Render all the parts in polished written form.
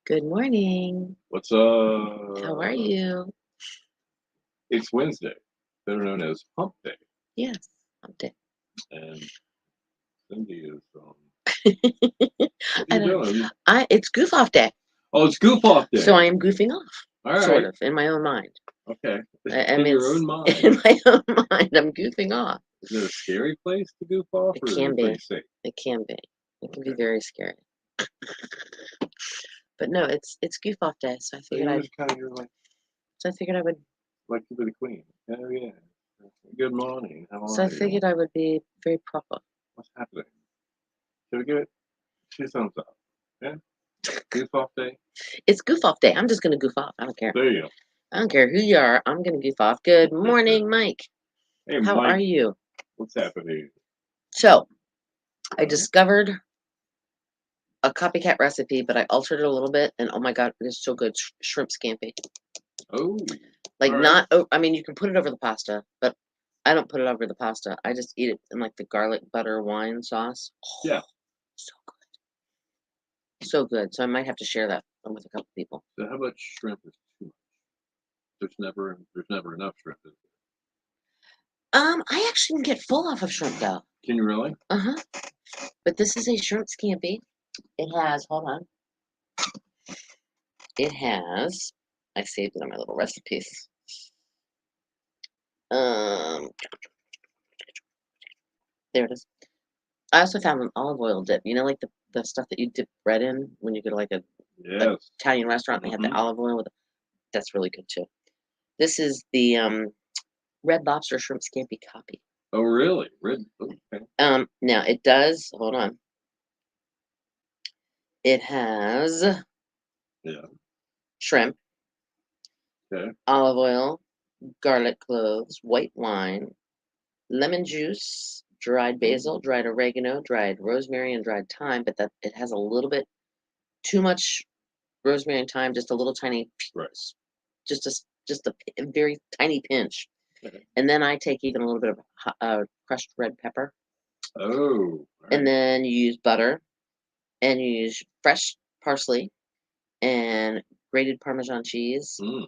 Good morning. What's How are you? It's Wednesday, better known as Hump Day, Yes, I'm dead. and Cindy is what are I you don't. doing? It's goof off day, Oh, it's Goof Off so Day. I am goofing off, All sort right, of, in my own mind. okay. I In mean, your own it's mind, in my own mind. I'm goofing off. is it a scary place to goof off, It or is can it pretty be. safe? It can be. It can be Okay, very scary. But no, it's goof off day, so I so figured you're I'd. just kind of you're So I figured I would. like to be the queen. Oh yeah. Good morning. How So I are you? figured I would be very proper. What's happening? Should we give it 2 thumbs up? Yeah. Goof Off Day. It's goof off day. I'm just gonna goof off. I don't care. There you I don't care who you are. I'm gonna goof off. Good go. morning, Mike. Hey, How are Mike. you? What's happening? So I Uh, discovered a copycat recipe, but I altered it a little bit, and oh my god, it is so good. Shrimp scampi. oh, Like all right. not, I mean, you can put it over the pasta, but I don't put it over the pasta. I just eat it in like the garlic butter wine sauce. Oh, Yeah. so good, so good. So I might have to share that with a couple people. So how much shrimp is too much? There's never enough shrimp, is there? I actually can get full off of shrimp though. Can you really? Uh-huh. But this is a shrimp scampi. It has, hold on. It has, I saved it on my little recipes. Um, there it is. I also found an olive oil dip. You know, like the stuff that you dip bread in when you go to like a Yes. Italian restaurant. They have the Hmm. olive oil with it. That's really good too. This is the Red Lobster shrimp scampi copy. Oh, really? Red. Okay. Now it does. Hold on. It has Yeah. shrimp, Okay. olive oil, garlic cloves, white wine, lemon juice, dried basil, Ooh. dried oregano, dried rosemary, and dried thyme. But that it has a little bit too much rosemary and thyme, just a little tiny, Right. just a very tiny pinch. Okay. And then I take even a little bit of crushed red pepper, Oh, all and right. then you use butter, and you use fresh parsley and grated Parmesan cheese. Mm.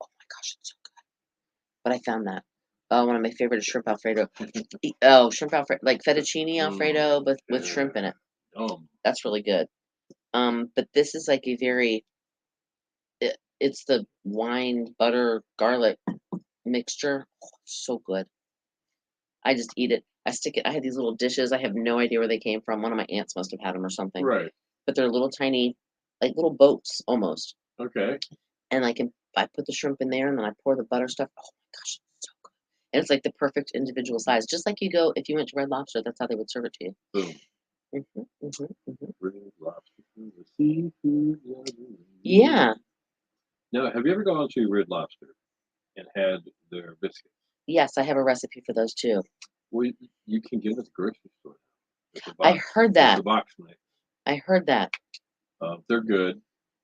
Oh my gosh, it's so good! But I found that. Oh, one of my favorite is shrimp Alfredo. Oh, shrimp Alfredo, like fettuccine Mm. Alfredo, but with Yeah. shrimp in it. Yum. That's really good. But this is like a very. It's the wine, butter, garlic mixture. Oh, so good. I just eat it. I stick it. I have these little dishes. I have no idea where they came from. One of my aunts must have had them or something. Right. But they're little tiny, like little boats almost. Okay. And I put the shrimp in there, and then I pour the butter stuff. Oh my gosh, it's so good. And it's like the perfect individual size, just like you go if you went to Red Lobster. That's how they would serve it to you. Boom. Hmm. Red lobster, the seafood lover. Yeah. Now, have you ever gone to Red Lobster and had their biscuits? Yes, I have a recipe for those too. Well, you can get it at the grocery store now. It's a I box. heard It's a that. box mix. I heard that. They're good.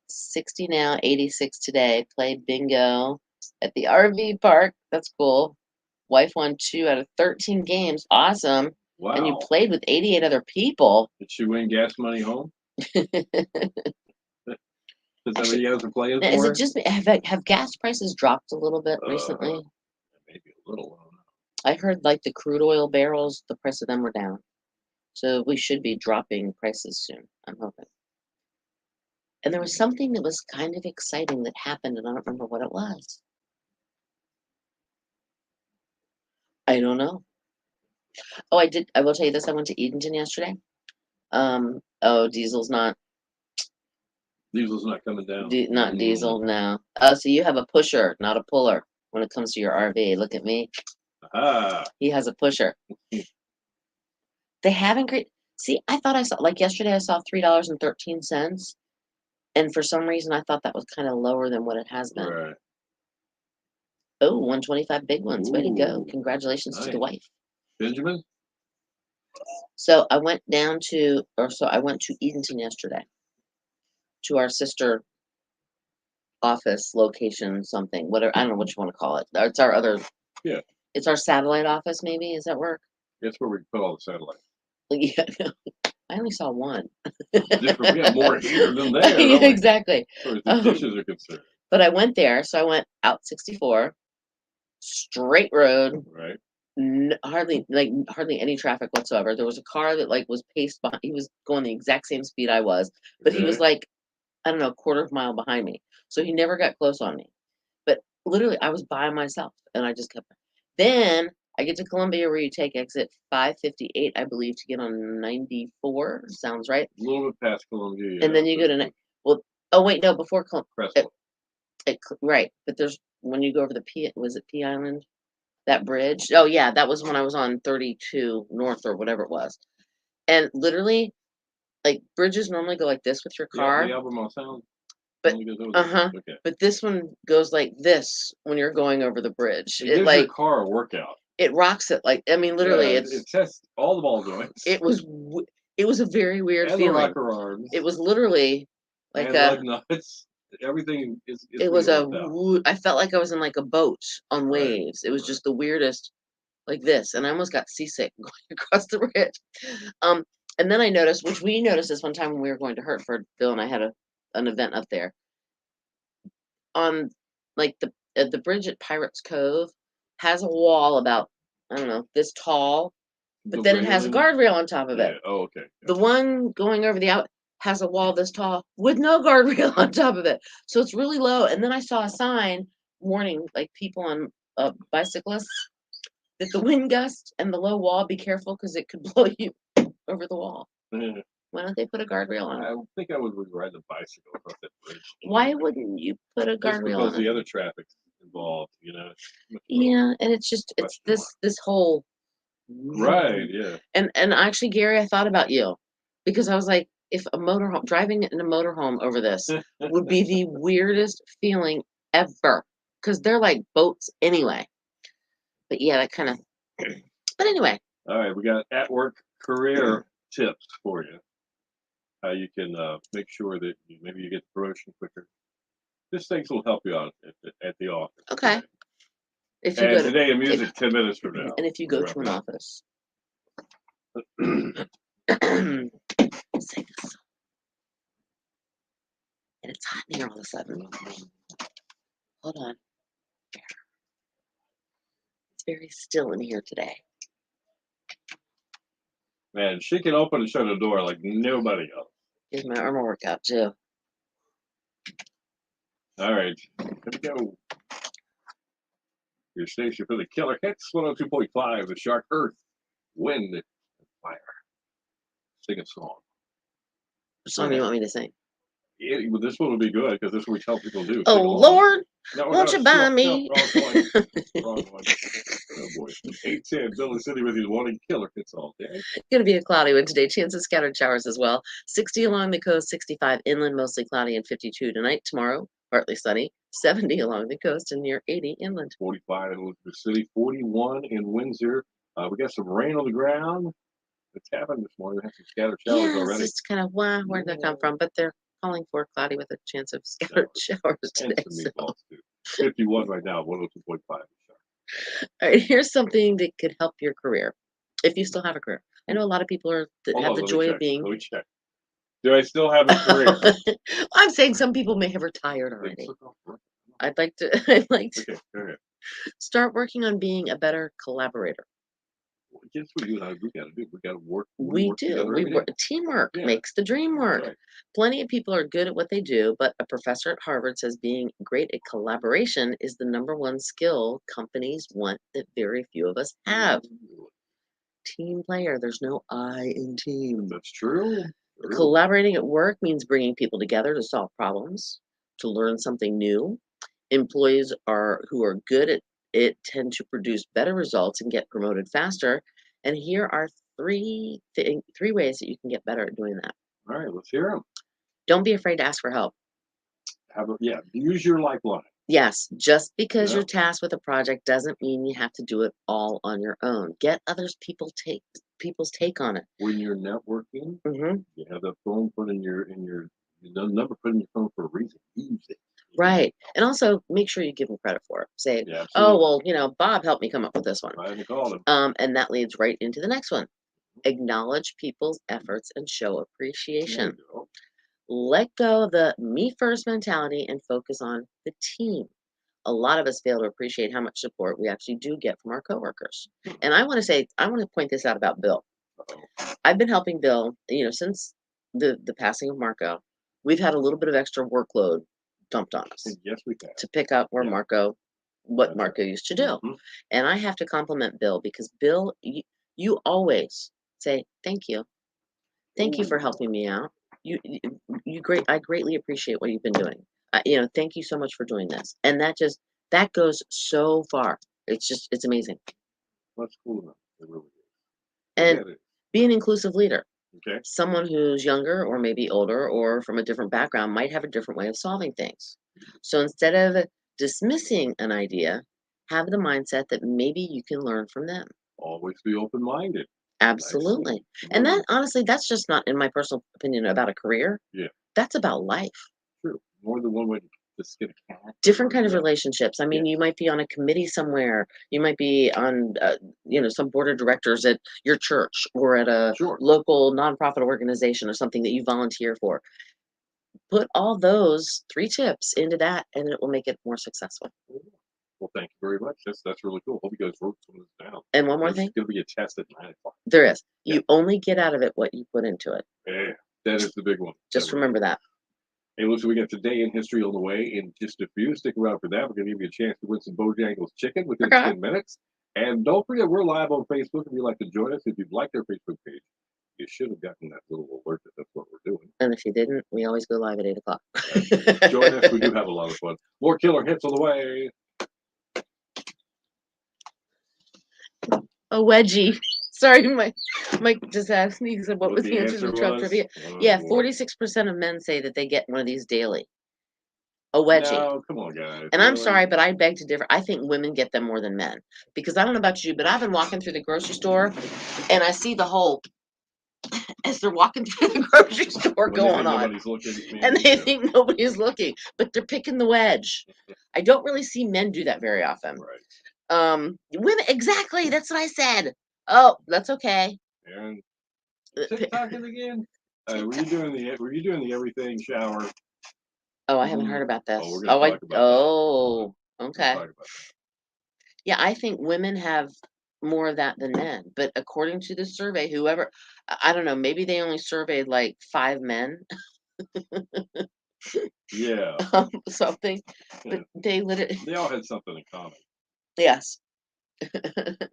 60 now, 86 today. Played bingo at the RV park. That's cool. Wife won 2 out of 13 games. Awesome. And you Wow. played with 88 other people. Did she win gas money home? Is that what Actually, you guys are playing now, is it for? just have gas prices dropped a little bit recently? Maybe a little. I don't know. I heard like the crude oil barrels, the price of them were down. So we should be dropping prices soon. I'm hoping. And there was something that was kind of exciting that happened, and I don't remember what it was. I don't know. Oh, I did. I will tell you this. I went to Edenton yesterday. Oh, Diesel's not Diesel's not coming down. not Mm. Diesel now. Oh, so you have a pusher, not a puller when it comes to your RV. Look at me. Ah. He has a pusher. They haven't great. See, I thought I saw like yesterday. I saw $3.13, and for some reason I thought that was kind of lower than what it has been. Right. Oh, 125 big ones. Way to go! Ooh. Congratulations to the Nice. wife. Benjamin? So I went down to, or so I went to Edenton yesterday to our sister office location, something, whatever. I don't know what you want to call it. It's our other. Yeah. It's our satellite office. Maybe is that work? That's where we put all the satellites. Yeah. I only saw one. Different. We have more here than there, don't we? Exactly. As far as the dishes are concerned. But I went there, so I went out 64, straight road, Right. hardly any traffic whatsoever. There was a car that like was paced behind. He was going the exact same speed I was, but he was Okay. like, I don't know, a quarter of a mile behind me. So he never got close on me. But literally, I was by myself, and I just kept. Then I get to Columbia, where you take exit 558, I believe, to get on 94. Sounds right. A little bit past Columbia, yeah. And then you go to well. Oh wait, no, before Crestwood. right. But there's when you go over the P. Was it P Island? That bridge. Oh yeah, that was when I was on 32 North or whatever it was. And literally, like bridges normally go like this with your Yeah, car. the Albemarle Sound. But only goes over there. Okay. but this one goes like this when you're going over the bridge. It It gives like your car a workout. it rocks it. Like I mean, literally, Yeah, it tests all the ball joints it was it was a very weird and the feeling. rocker arms It was literally like and lug nuts. Everything is it was a. being worked out. I felt like I was in like a boat on Right, waves. It was right. just the weirdest, like this, and I almost got seasick going across the bridge. And then I noticed, which we noticed this one time when we were going to Hertford. Bill and I had an event up there on like the bridge at Pirates Cove has a wall about, I don't know, this tall, but The then it has a railing? guardrail on top of Yeah. it. Oh, okay. The one going over the out has a wall this tall with no guardrail on top of it. So it's really low. And then I saw a sign warning like people on bicyclists that the wind gust and the low wall, be careful because it could blow you over the wall. Why don't they put a guardrail on I it? think I would ride a bicycle across that bridge. Why wouldn't you put a Just guardrail because on the it? other traffic's involved, Yeah, and it's just it's question mark. this whole Right, yeah. and actually, Gary, I thought about you because I was like, if a motorhome driving in a motorhome over this would be the weirdest feeling ever because they're like boats anyway. But yeah, that kind of. But anyway, All right, we got at work career tips for you. How you can make sure that maybe you get the promotion quicker. This things will help you out at the office. okay. Today. If you And go to today in music, 10 minutes from now. and if you go to an office, sing a song. And it's hot in here all of a sudden. Hold on. It's very still in here today. Man, she can open and shut a door like nobody else. Gives my arm a workout too. All right, here we go. Your station for the killer hits 102.5, the Shark Earth, Wind, and Fire. Sing a song. What song do you want me to sing? Well, this one will be good because this is what we tell people to do. Oh Lord, no, won't you buy me? No, wrong one. Wrong one. Oh boy. 810, Bill and City with his morning killer hits all day. Gonna be a cloudy one today. Chance of scattered showers as well. 60 along the coast, 65 inland, mostly cloudy, and 52 tonight. Tomorrow, partly sunny. 70 along the coast and near 80 inland. 45 in Elizabeth City, 41 in Windsor. We got some rain on the ground. It's happened this morning. We have some scattered showers Yeah, already. it's just kind of where'd that come from? But they're calling for cloudy with a chance of scattered showers And today. some meatballs too. 51 right now, 102.5. All right, here's something that could help your career if you still have a career. I know a lot of people have the joy of being. Let me check. Do I still have a career? I'm saying some people may have retired already. I'd like to. I'd like to Okay, go ahead. start working on being a better collaborator. Guess what we got to do? We got to work. We work do. together We every work. day. Teamwork Yeah. makes the dream work. Right. Plenty of people are good at what they do, but a professor at Harvard says being great at collaboration is the #1 skill companies want that very few of us have. Team player. There's no I in team. That's true. Collaborating at work means bringing people together to solve problems, to learn something new. Employees who are good at it tend to produce better results and get promoted faster. And here are three ways that you can get better at doing that. All right, let's hear them. Don't be afraid to ask for help. Use your lifeline. Yes, just because you're tasked with a project doesn't mean you have to do it all on your own. Get people's take on it. When you're networking, hmm you have that phone put in your number put in your phone for a reason. Use it. Right. And also make sure you give them credit for it. Say, Yeah, oh, well, Bob helped me come up with this one. I haven't called him. And that leads right into the next one. Acknowledge people's efforts and show There appreciation. you go. Let go of the me first mentality and focus on the team. A lot of us fail to appreciate how much support we actually do get from our coworkers. And I want to point this out about Bill. Uh-oh. I've been helping Bill, since the passing of Marco. We've had a little bit of extra workload dumped on us Yes, we have. to pick up where Yeah. what That's Marco used to do. Mhm. And I have to compliment Bill because Bill, you always say thank you. Thank you for helping me out. I greatly appreciate what you've been doing. Thank you so much for doing this. And that goes so far. It's amazing. That's cool enough. It really is. And Yeah, it is. be an inclusive leader. Okay. Someone who's younger or maybe older or from a different background might have a different way of solving things. So instead of dismissing an idea, have the mindset that maybe you can learn from them. Always be open-minded. Absolutely. And that honestly, that's just not, in my personal opinion, about a career. Yeah, That's about life. true. More than one way to skin a cat. Different kind of Yeah. relationships. I mean, Yeah. you might be on a committee somewhere. You might be on, some board of directors at your church or at a Sure. local nonprofit organization or something that you volunteer for. Put all those 3 tips into that, and it will make it more successful. Well, thank you very much. That's really cool. Hope you guys wrote some of this down. And one more There's thing, gonna be a test at 9 o'clock. there is. Yeah. You only get out of it what you put into it. Yeah, that is the big one. Just remember that. Hey, listen, we got Today in History on the way in just a few. Stick around for that. We're going to give you a chance to win some Bojangles chicken within Okay. 10 minutes. And don't forget, we're live on Facebook if you'd like to join us. If you'd like our Facebook page, you should have gotten that little alert that that's what we're doing. And if you didn't, we always go live at 8 o'clock. Join us. We do have a lot of fun. More killer hits on the way. A wedgie. Sorry, Mike just asked me, he said, what was the the answer to the Trump was? trivia? Oh, Yeah, boy. 46% of men say that they get one of these daily. A wedgie. No, come on, guys. And I'm Really? sorry, but I beg to differ. I think women get them more than men. Because I don't know about you, but I've been walking through the grocery store and I see the whole, as they're walking through the grocery store When they think going on. nobody's looking, man, And me they too. think nobody's looking, but they're picking the wedge. I don't really see men do that very often. Right. Women, exactly. That's what I said. Oh, that's okay. And Uh, pi- TikToking again? Were you doing the everything shower? Oh, I haven't heard about this. Oh, we're gonna talk about that. Oh, We're okay. gonna talk about that. Yeah, I think women have more of that than men. But according to the survey, I don't know, maybe they only surveyed like 5 men, Yeah. something. Yeah. But they literally, They all had something in common. yes,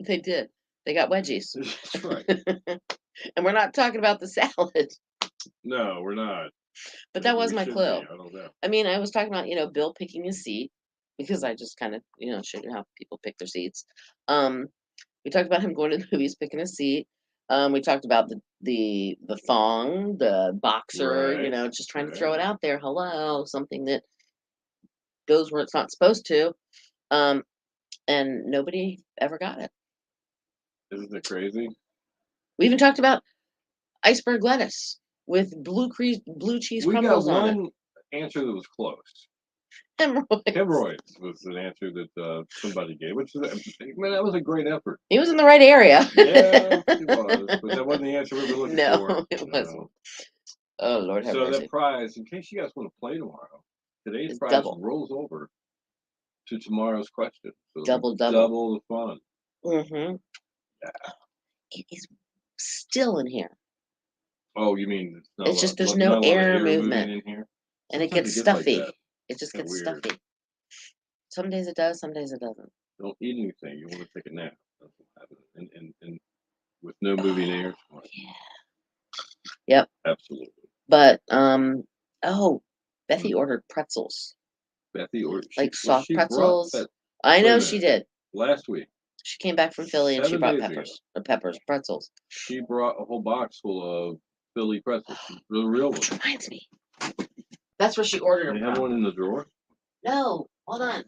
they did. They got wedgies. That's right. And we're not talking about the salad, No, we're not. but that Maybe was we my should clue. be. I don't know. I mean, I was talking about, Bill picking his seat because I just kind of, showed you how people pick their seats. We talked about him going to the movies, picking a seat. We talked about the thong, the boxer, Right. just trying to throw it out there. Hello, something that goes where it's not supposed to. And nobody ever got it. Isn't it crazy? We even talked about iceberg lettuce with blue cheese We got crumbles on it. one answer that was close. Hemorrhoids. Hemorrhoids was an answer that somebody gave, which is, man, that was a great effort. He was in the right area. Yeah, he was, but that wasn't the answer we were looking for. No, it wasn't. Oh, Lord have So mercy. that prize, in case you guys want to play tomorrow, today's It's prize double. rolls over to tomorrow's question. So Double. double the fun. Mm-hmm. Yeah. It is still in here. Oh, you mean it's It's just there's not no a lot of air moving movement, in here? and it Sometimes gets like stuffy. that. It just Kinda gets weird. stuffy. Some days it does, some days it doesn't. Don't eat anything. You want to take a nap. That's what happens. And with no moving air. Yeah. Yep. Absolutely. But Bethy ordered pretzels, Bethy, or like soft she brought pretzels. that I wait a know minute. she did. Last week. She came back from Philly and she 7 brought days ago. pretzels. She brought a whole box full of Philly pretzels, the real ones. Reminds me. That's where she ordered You them have from. one in the drawer? No, hold on.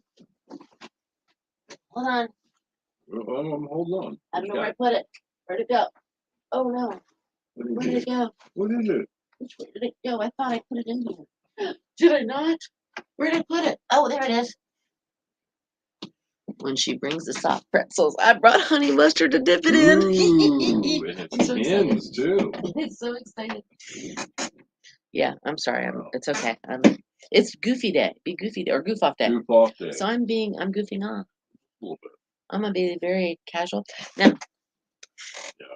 Hold on. Hold on. I don't know where I put it. Where'd it go? Oh no. Where did it go? What is it? Which way did it go? I thought I put it in here. Did I not? Where did I put it? Oh, there it is. when she brings the soft pretzels. I brought honey mustard to dip it in. Ooh, and I'm so it's excited. Tim's too. It's so excited. Yeah, I'm sorry. Wow. It's okay. It's Goofy Day. Be Goofy Day or Goof Off Day. Goof off day. So I'm goofing off. A little bit. I'm gonna be very casual. Now, Yeah.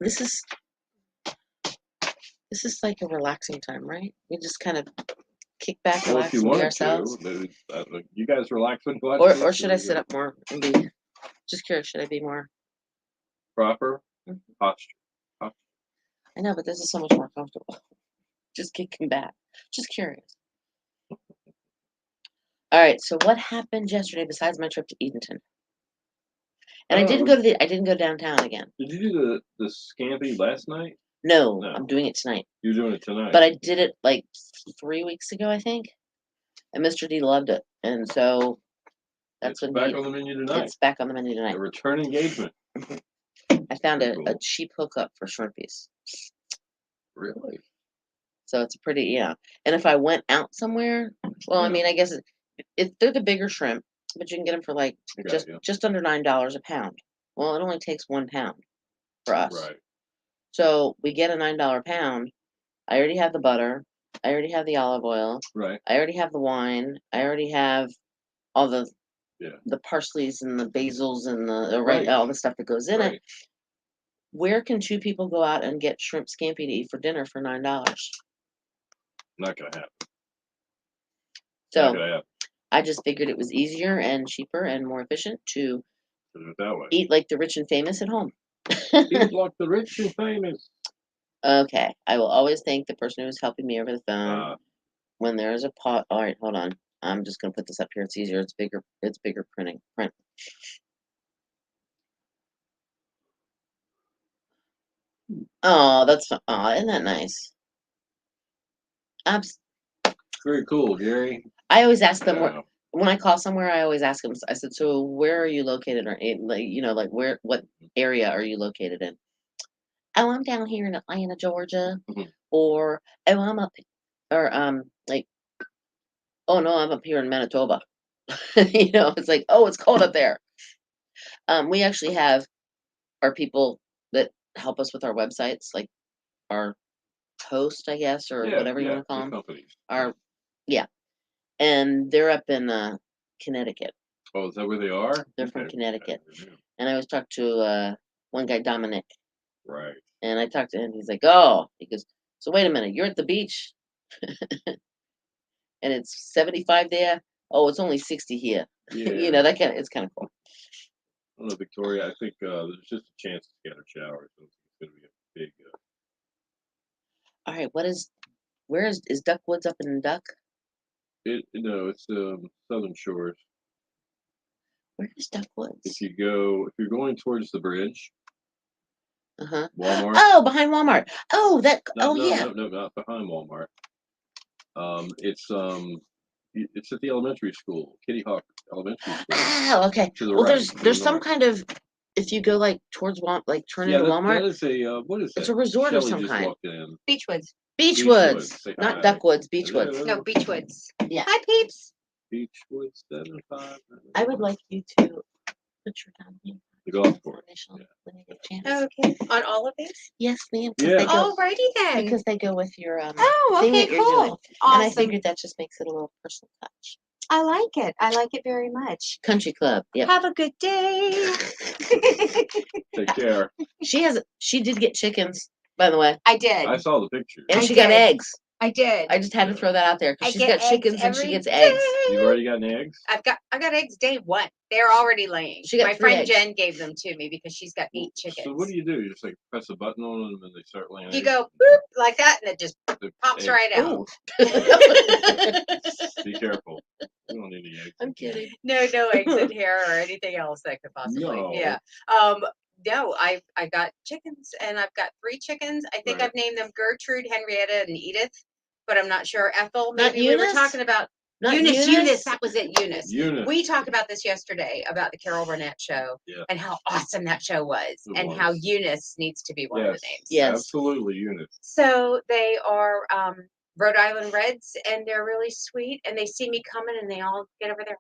this is like a relaxing time, right? We just kind of kick back, Well, relax, if you and be wanted ourselves. to, you guys relax and watch Or this, should I sit up more and be just curious? Should I be more proper Mhm. posture? I know, but this is so much more comfortable. Just kicking back. Just curious. All right. So what happened yesterday besides my trip to Edenton? And I didn't go downtown again. Did you do the scampi last night? No, No. I'm doing it tonight. You're doing it tonight. But I did it like 3 weeks ago, I think. And Mr. D loved it. And so that's it's when back on the menu tonight. It's back on the menu tonight. A return engagement. I found Very a cool. cheap hookup for shrimpies. Really? So it's pretty, yeah. And if I went out somewhere, well, I Yeah. mean, I guess they're the bigger shrimp, but you can get them for like just under $9 a pound. Well, it only takes 1 pound for us. Right. So we get a $9 pound. I already have the butter. I already have the olive oil. Right. I already have the wine. I already have all the Yeah. the parsleys and the basils and the Right. all the stuff that goes in Right. it. Where can 2 people go out and get shrimp scampi to eat for dinner for $9? Not gonna happen. Not So gonna happen. I just figured it was easier and cheaper and more efficient to Put it that way. eat like the rich and famous at home. Eat like the rich and famous. Okay, I will always thank the person who's helping me over the phone when there is a pot. All right, hold on. I'm just gonna put this up here. It's easier. It's bigger. It's bigger print. Oh, that's fun. Oh, isn't that nice? Very cool, Gary. I always ask them Yeah. when I call somewhere. I always ask them. I said, "So where are you located? Or like what area are you located in?" Oh, I'm down here in Atlanta, Georgia, Mhm. or oh, I'm up, or like, oh no, I'm up here in Manitoba. It's like, oh, it's cold up there. We actually have our people that help us with our websites, like our host, I guess, or whatever you want to call the them. companies. Yeah, and they're up in Connecticut. Oh, is that where they are? They're from Connecticut, and I was talking to one guy, Dominic. Right. And I talked to him. He's like, "Oh," he goes, "So wait a minute, you're at the beach, and it's 75 there. Oh, it's only 60 here. Yeah. It's kind of cool." I don't know, Victoria. I think there's just a chance to scattered showers. So it's going to be a big. All right, where is Duck Woods up in Duck? It's Southern Shores. Where is Duck Woods? If you're going towards the bridge. Uh-huh. Walmart. Oh, behind Walmart. Oh, Yeah. Yeah. No, not behind Walmart. It's at the elementary school, Kitty Hawk Elementary School. Oh, okay. To the Well, right. there's some kind of, if you go like towards like turn into Walmart. That is what is that? It's a resort of Shelley some just kind. walked in. Beachwoods. Beachwoods, Say not hi. Duckwoods. Beachwoods. No, Beachwoods. Yeah. Hi, peeps. Beachwoods 75. I would like you to put your down here. The golf course. When you get a chance. Okay. On all of these? Yes, ma'am. Yeah. Alrighty then. Because they go with your Oh, thing okay, that you're doing. cool. Awesome. And I figured that just makes it a little personal touch. I like it. I like it very much. Country club. Yep. Have a good day. Take care. She did get chickens, by the way. I did. I saw the picture. And I she got did. eggs. I did. I just had to throw that out there I because she's get got chickens eggs and she every gets eggs. day. You've already gotten eggs? I got eggs day one. They're already laying. She got My 3 friend eggs. Jen gave them to me because she's got 8 chickens. So what do? You just like press a button on them and they start laying You eggs? go boop like that and it just The pops eggs. right out. Be careful. You don't need any eggs. I'm kidding. No eggs in here or anything else that could possibly. No. Yeah. No, I got chickens and I've got 3 chickens. I think Right. I've named them Gertrude, Henrietta, and Edith, but I'm not sure. Ethel, Not maybe we were Eunice? talking about Not Eunice. That was it, Eunice. Eunice. We talked about this yesterday about the Carol Burnett show and how awesome that show was and how Eunice needs to be one of the names. Yes. Absolutely, Eunice. So they are Rhode Island Reds and they're really sweet and they see me coming and they all get over there.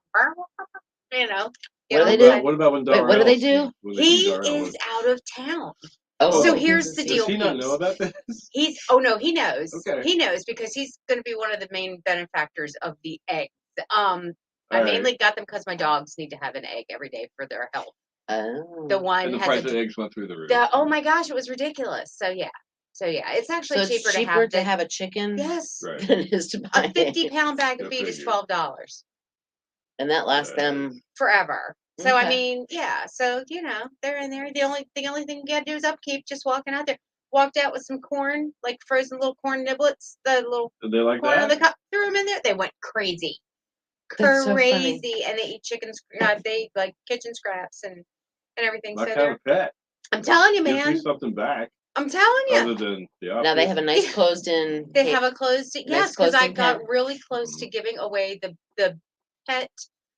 You know. What do they outside. do? What about when Wait, what do they Darrell? do? When they He see Darrell? is out of town. Oh, So Oh, here's the Does deal, he not peeps. know about this? Oh no, he knows. Okay. He knows because he's going to be one of the main benefactors of the eggs. I All mainly right. got them because my dogs need to have an egg every day for their health. Oh. The one And the has price a, of eggs went through the roof. oh my gosh, it was ridiculous. So yeah, it's actually So it's cheaper, cheaper to have a chicken yes, Right. than it is to buy a 50-pound bag Go of feed is figure. $12 and that lasts them. forever. So I Okay. mean, yeah. So they're in there. The only thing you gotta do is upkeep. Just walking out there. Walked out with some corn, like frozen little corn niblets, the little Did they like corn of the that? cup. Threw them in there. They went crazy, That's so funny. and they eat chicken. They eat like kitchen scraps and everything. My So kind of pet. I'm telling you, Gives me man. something back I'm telling you. other than the Now they obvious. have a nice closed-in. They have a closed. nice Yes, because I closed-in got pen. really close to giving away the pet.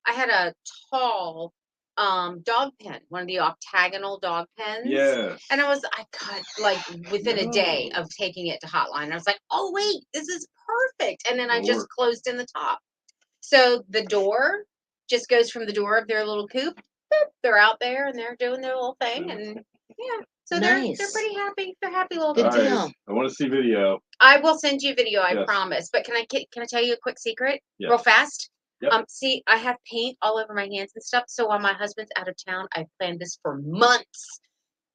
I had a tall dog pen, one of the octagonal dog pens. Yes. And I got like within a day No. of taking it to Hotline. I was like, oh wait, this is perfect. And then I It'll just work. closed in the top. So the door just goes from the door of their little coop. Boop, they're out there and they're doing their little thing. And yeah. So they're Nice. pretty happy. They're happy little Good All right. deal. I want to see video. I will send you video, I Yes. promise. But can I tell you a quick secret, Yes. real fast? Yep. See, I have paint all over my hands and stuff. So while my husband's out of town, I planned this for months,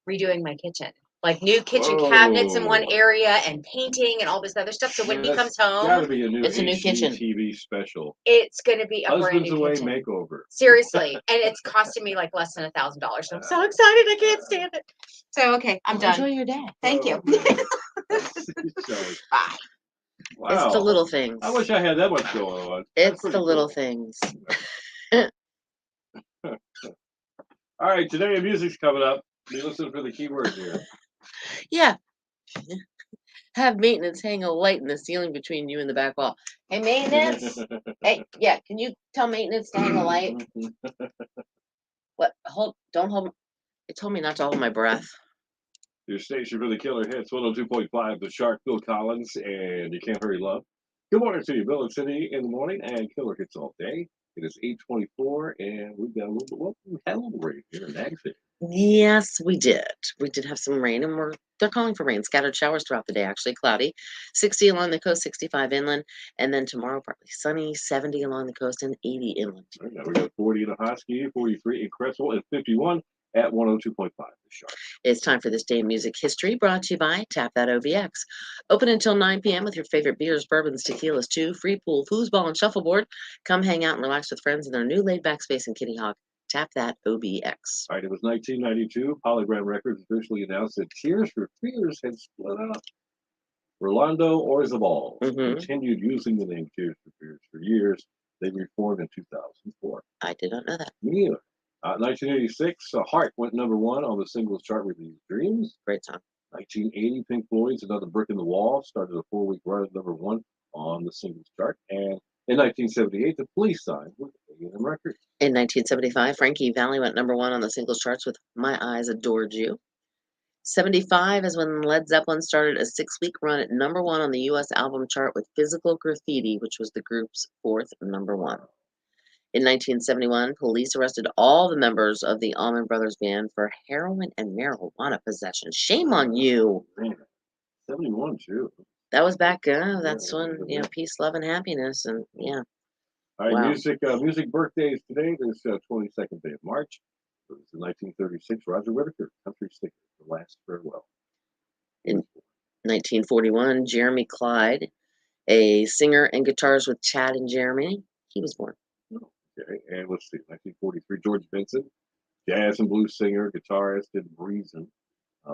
redoing my kitchen, like new kitchen cabinets in one Whoa. area and painting and all this other stuff. So when he comes home, Gotta be a new It's a new kitchen. HGTV special. it's gonna be a brand Husbands new Away kitchen. makeover. Seriously, and it's costing me like less than $1,000. I'm so excited, I can't stand it. So okay, I'm Well, done. enjoy your day. Thank you. Shelley. Bye. Wow. It's the little things. I wish I had that much going on. It's the little things. All right, today music's coming up. Be listening for the keyword here. Yeah. Have maintenance hang a light in the ceiling between you and the back wall. Hey, maintenance. Hey, yeah. Can you tell maintenance to hang a light? What? Don't hold. It told me not to hold my breath. Your station for the killer hits 102.5, the Shark, Bill Collins, and You Can't Hurry Love. Good morning to you, Bill and City in the morning, and killer hits all day. It is 8:24, and we've got a little bit. Well, we had a little rain here in Ag City. Yes, we did. We did have some rain, and they're calling for rain. Scattered showers throughout the day, actually cloudy. 60 along the coast, 65 inland, and then tomorrow partly sunny, 70 along the coast, and 80 inland. Right now we got 40 in Ahoskie, 43 in Crestwell, and 51 at 102.5 the Shark. It's time for This Day in Music History, brought to you by Tap That OBX. Open until 9 p.m. with your favorite beers, bourbons, tequilas, too. Free pool, foosball, and shuffleboard. Come hang out and relax with friends in their new laid-back space in Kitty Hawk. Tap That OBX. All right, it was 1992. Polygram Records officially announced that Tears for Fears had split up. Rolando Orzabal continued using the name Tears for Fears for years. They reformed in 2004. I did not know that. Me either. 1986, Heart went #1 on the singles chart with These Dreams. Great song. 1980, Pink Floyd's Another Brick in the Wall started a 4-week run at #1 on the singles chart. And in 1978, the Police signed with A&M Records. In 1975, Frankie Valli went #1 on the singles charts with My Eyes Adored You. 75 is when Led Zeppelin started a 6-week run at #1 on the U.S. album chart with Physical Graffiti, which was the group's 4th #1. In 1971, police arrested all the members of the Allman Brothers Band for heroin and marijuana possession. Shame on you. Man, 71 too. That was back, that's when, peace, love, and happiness. And yeah. All right, Wow. music birthdays today. This 22nd day of March. It was in 1936, Roger Whittaker, Country Sticker, The Last Farewell. In 1941, Jeremy Clyde, a singer and guitarist with Chad and Jeremy, he was born. Okay, and let's see, 1943, George Benson, jazz and blues singer, guitarist, and reason,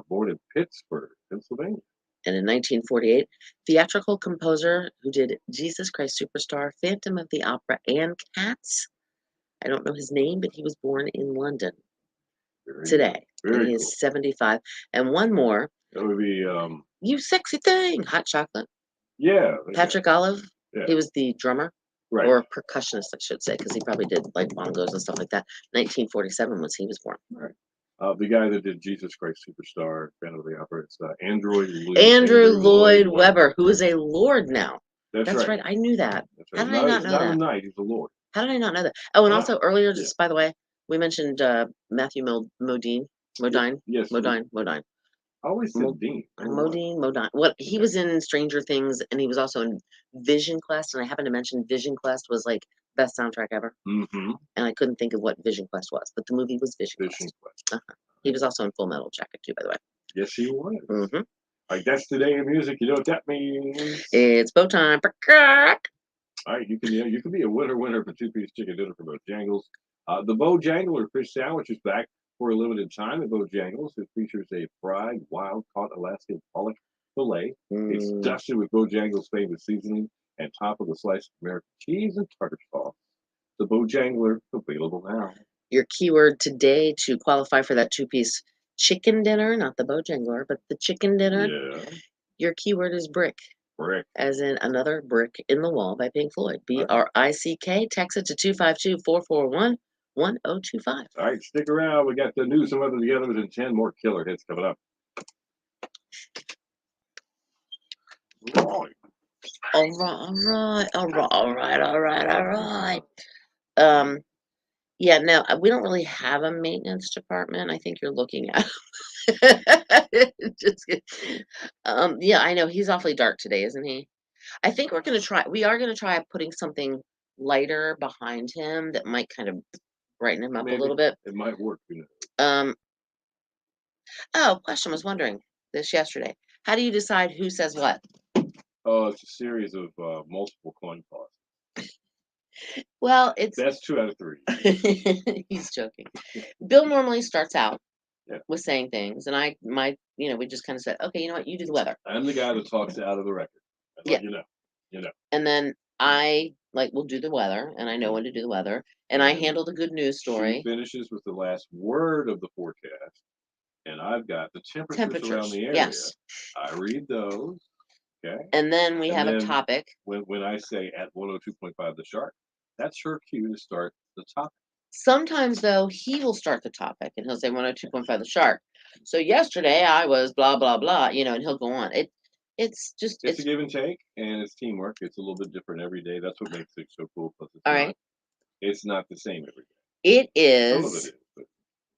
born in Pittsburgh, Pennsylvania. And in 1948, theatrical composer who did Jesus Christ Superstar, Phantom of the Opera, and Cats. I don't know his name, but he was born in London today. And he is 75. And one more. That would be You Sexy Thing, Hot Chocolate. Yeah. Patrick Olive. Yeah. He was the drummer. Right. Or percussionist, I should say, because he probably did like bongos and stuff like that. 1947 was he was born. Right. The guy that did Jesus Christ Superstar, Phantom of the Opera, it's Andrew Lloyd Webber, who is a lord now. That's right. I knew that. That's right. How did I not know that? He's not a knight, he's a lord. How did I not know that? Oh, and Ah, also earlier, yeah. just by the way, we mentioned Matthew Modine. Modine. Yes. Modine. Modine. I always said Dean. I don't know why. Modine. What he Okay. was in Stranger Things, and he was also in Vision Quest. And I happened to mention Vision Quest was like best soundtrack ever, Mm-hmm. and I couldn't think of what Vision Quest was, but the movie was Vision Vision Quest. Quest. He was also in Full Metal Jacket too, by the way. Yes, he was. Mm-hmm. Like, that's the day of music. You know what that means? It's bow time. All right, you can be a winner for two-piece chicken dinner from Bojangles. The Bojangler fish sandwich is back for a limited time at Bojangles. It features a fried, wild-caught Alaskan pollock fillet. It's dusted with Bojangles' famous seasoning and topped with a slice of American cheese and tartar sauce. The Bojangler, available now. Your keyword today to qualify for that two-piece chicken dinner, not the Bojangler, but the chicken dinner. Yeah. Your keyword is brick. Brick. As in Another Brick in the Wall by Pink Floyd. BRICK. Text it to 252-441-1025. All right, stick around. We got the news and weather together and 10 more killer hits coming up. All right. Yeah, no, we don't really have a maintenance department. I think you're looking at just yeah, I know he's awfully dark today, isn't he? I think we are gonna try putting something lighter behind him that might kind of brighten him up a little bit. It might work, you know. Question, was wondering this yesterday. How do you decide who says what? Oh, it's a series of multiple coin tosses. Well, it's Best 2 out of 3. he's joking. Bill normally starts out Yeah. with saying things, and we just kind of said, okay, you know what, you do the weather. I'm the guy that talks out of the record. Yeah. You know. And then I will do the weather, and I know when to do the weather, and I handle the good news She story. finishes with the last word of the forecast, and I've got the temperatures around the area. Yes. I read those. Okay. And then we have a topic. When I say at 102.5 the shark, that's her cue to start the topic. Sometimes, though, he will start the topic, and he'll say 102.5 the shark. So yesterday I was blah, blah, blah, and he'll go on. It's a give and take, and it's teamwork. It's a little bit different every day. That's what makes it so cool. Plus, it's not the same every day. It is. Some of it is. But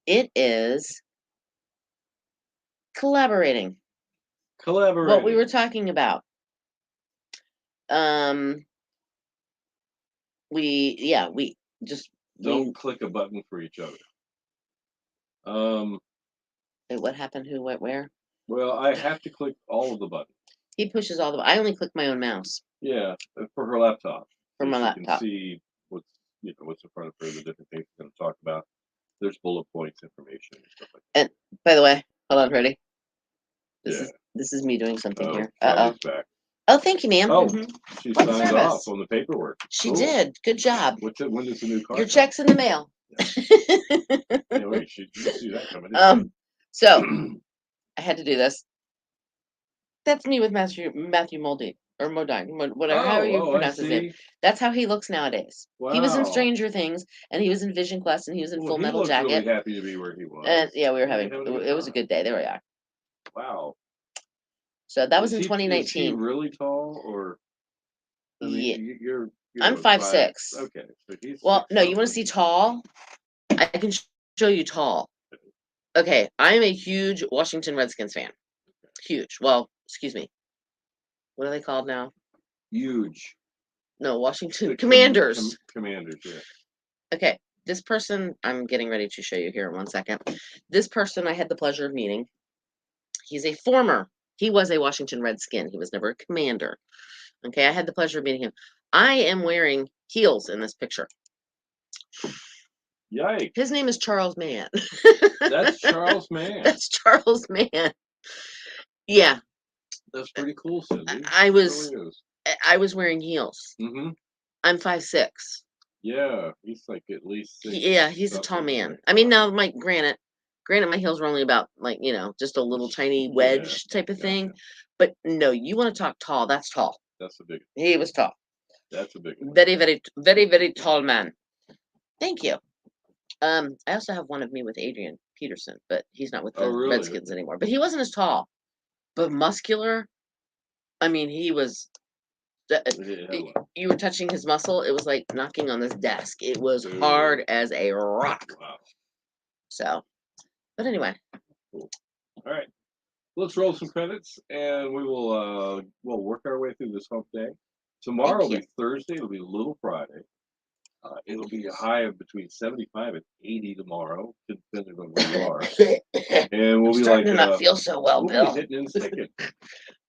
it is collaborating. What we were talking about. We just don't click a button for each other. What happened? Who went where? Well, I have to click all of the buttons. He pushes all the. I only click my own mouse. Yeah, for her laptop. For my laptop. You can see what's in front of her, the different things we're going to talk about. There's bullet points, information, and stuff like that. And by the way, hold on, ready? This is me doing something here. Back. Oh, thank you, ma'am. Oh, she signed off on the paperwork. She did. Good job. When does the new car? Your check's in the mail. Anyway, you see that coming in. So I had to do this. That's me with Matthew Modine or Modine, whatever, however you pronounce his name. That's how he looks nowadays. Wow. He was in Stranger Things, and he was in Vision Quest, and he was in Full Metal Jacket. Really happy to be where he was. And yeah, we were having. It was a good day. There we are. Wow. So that was in 2019. Is he really tall, or? I mean, you're I'm 5'6". Okay, so he's. Well, no, you want to see tall? I can show you tall. Okay, I am a huge Washington Redskins fan. Huge. Well, excuse me. What are they called now? Huge. No, Washington Commanders. Commanders, yeah. Okay, this person, I'm getting ready to show you here in 1 second. This person I had the pleasure of meeting. He was a Washington Redskin. He was never a Commander. Okay, I had the pleasure of meeting him. I am wearing heels in this picture. Yikes. His name is Charles Mann. That's Charles Mann. That's Charles Mann. Yeah. That's pretty cool, Cindy. I was wearing heels. Mm-hmm. I'm 5'6". Yeah, he's like at least 6. Yeah, he's a tall man. I mean, now granted, my heels were only about just a little tiny wedge type of thing. Yeah. But no, you want to talk tall? That's tall. That's a big one. He was tall. That's a big one. Very, very, very, very tall man. Thank you. I also have one of me with Adrian Peterson, but he's not with the Redskins anymore. But he wasn't as tall, but muscular. I mean, he was You were touching his muscle. It was like knocking on this desk. It was Ooh. hard as a rock. Wow. So, but anyway, Cool. All right. Let's roll some credits, and we will we'll work our way through this hump day. Tomorrow will you. be Thursday. It'll be Little Friday. It'll be a high of between 75 and 80 tomorrow, depending on where you are. And we'll I'm be starting like, to not feel so well, we'll Bill. be hitting and sticking.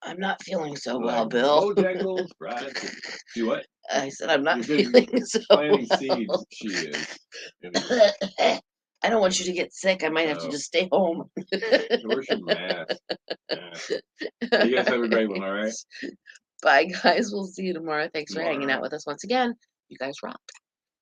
I'm not feeling so Like, well, Bill. Bojangles, fried chicken. Do what? I said I'm not You've feeling been so planting well. seeds. She is. Anyway, I don't want you to get sick. I might have to No. just stay home. where's your mask? Yeah. You guys have a great one. All right. Bye, guys. We'll see you tomorrow. Thanks for hanging out Tomorrow. with us once again. You guys rock.